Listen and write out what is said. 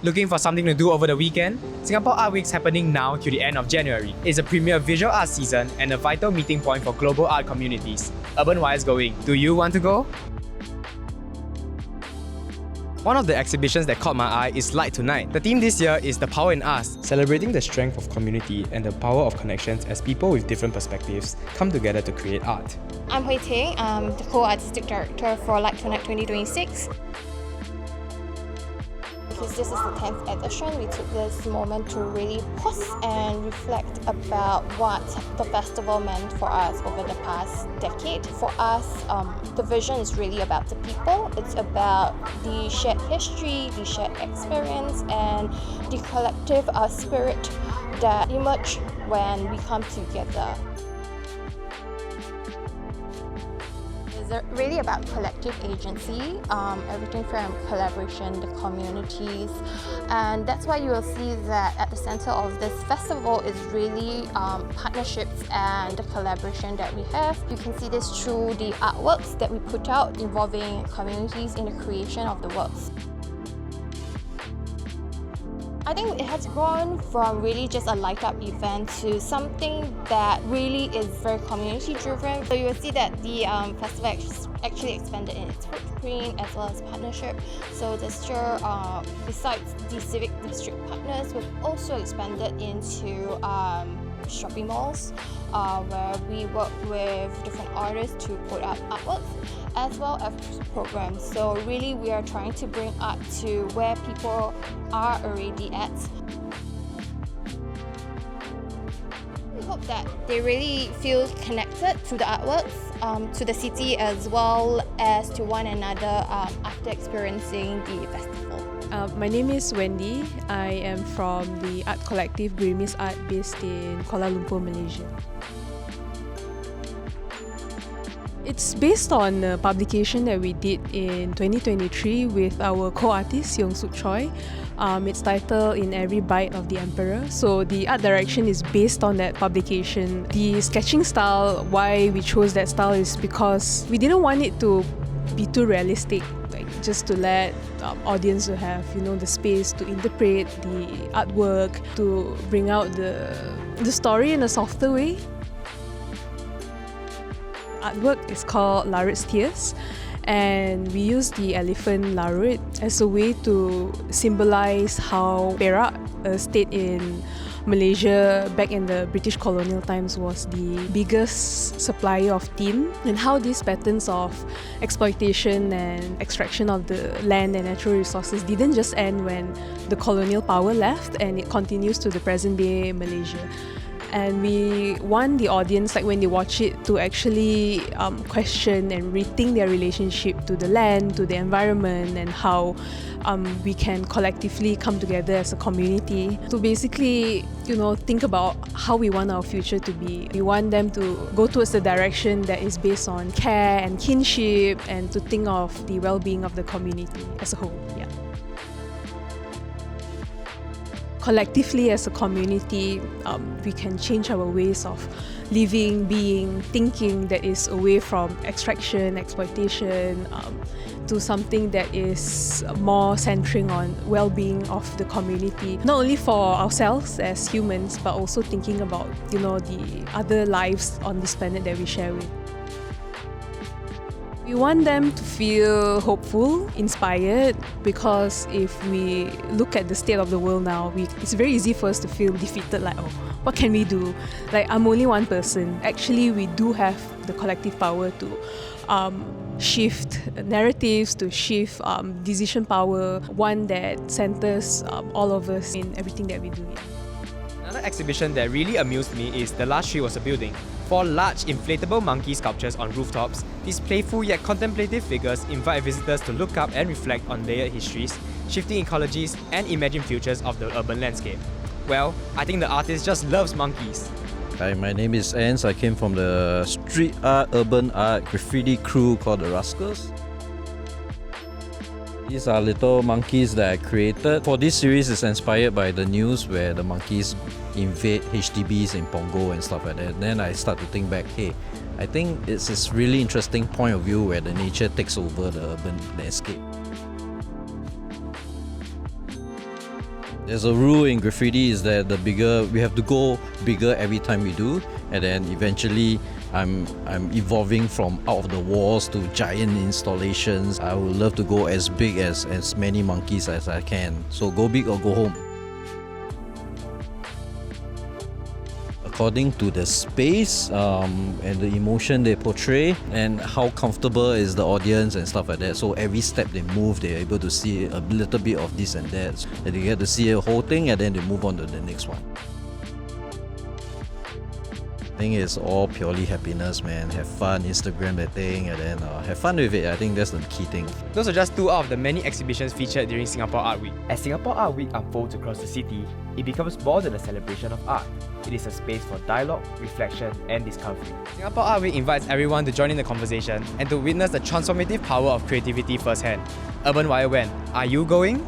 Looking for something to do over the weekend? Singapore Art Week is happening now till the end of January. It's a premier visual art season and a vital meeting point for global art communities. UrbanWire is going. Do you want to go? One of the exhibitions that caught my eye is Light Tonight. The theme this year is The Power in Us, celebrating the strength of community and the power of connections as people with different perspectives come together to create art. I'm Hui Ting, I'm the co-artistic director for Light Tonight 2026. Because this is the 10th edition, we took this moment to really pause and reflect about what the festival meant for us over the past decade. For us, the vision is really about the people. It's about the shared history, the shared experience, and the collective spirit that emerge when we come together. It's really about collective agency, everything from collaboration, the communities, and that's why you will see that at the center of this festival is really partnerships and the collaboration that we have. You can see this through the artworks that we put out involving communities in the creation of the works. I think it has grown from really just a light-up event to something that really is very community-driven. So you will see that the festival actually expanded in its footprint as well as partnership. So this year, besides the civic district partners, we've also expanded into shopping malls where we work with different artists to put up artworks as well as programs. So really we are trying to bring art to where people are already at. We hope that they really feel connected to the artworks, to the city as well as to one another after experiencing the festival. My name is Wendy. I am from the art collective Grimis Art based in Kuala Lumpur, Malaysia. It's based on a publication that we did in 2023 with our co-artist Yong Suk Choi. It's titled In Every Bite of the Emperor. So the art direction is based on that publication. The sketching style, why we chose that style is because we didn't want it to be too realistic, like just to let audience to have the space to interpret the artwork, to bring out the story in a softer way. Artwork is called Larit's Tears, and we use the elephant Larit as a way to symbolize how Perak, a state in Malaysia back in the British colonial times, was the biggest supplier of tin, and how these patterns of exploitation and extraction of the land and natural resources didn't just end when the colonial power left, and it continues to the present day Malaysia. And we want the audience, like when they watch it, to actually question and rethink their relationship to the land, to the environment, and how we can collectively come together as a community to basically, think about how we want our future to be. We want them to go towards the direction that is based on care and kinship, and to think of the well-being of the community as a whole. Yeah. Collectively as a community, we can change our ways of living, being, thinking that is away from extraction, exploitation, to something that is more centering on well-being of the community. Not only for ourselves as humans, but also thinking about, the other lives on this planet that we share with. We want them to feel hopeful, inspired, because if we look at the state of the world now, it's very easy for us to feel defeated, like, oh, what can we do? Like, I'm only one person. Actually, we do have the collective power to shift narratives, to shift decision power, one that centers all of us in everything that we do. Yeah. Another exhibition that really amused me is The Last Tree Was a Building. 4 large inflatable monkey sculptures on rooftops, these playful yet contemplative figures invite visitors to look up and reflect on layered histories, shifting ecologies, and imagine futures of the urban landscape. Well, I think the artist just loves monkeys. Hi, my name is Ans. I came from the street art, urban art, graffiti crew called the Rascals. These are little monkeys that I created. For this series, it's inspired by the news where the monkeys invade HDBs in Punggol and stuff like that. Then I start to think back, hey, I think it's this really interesting point of view where the nature takes over the urban landscape. There's a rule in graffiti is that we have to go bigger every time we do, and then eventually I'm evolving from out of the walls to giant installations. I would love to go as big as many monkeys as I can. So go big or go home. According to the space and the emotion they portray and how comfortable is the audience and stuff like that. So every step they move, they're able to see a little bit of this and that. And they get to see a whole thing and then they move on to the next one. I think it's all purely happiness, man. Have fun, Instagram that thing, and then have fun with it. I think that's the key thing. Those are just two out of the many exhibitions featured during Singapore Art Week. As Singapore Art Week unfolds across the city, it becomes more than a celebration of art. It is a space for dialogue, reflection, and discovery. Singapore Art Week invites everyone to join in the conversation and to witness the transformative power of creativity firsthand. UrbanWire went. Are you going?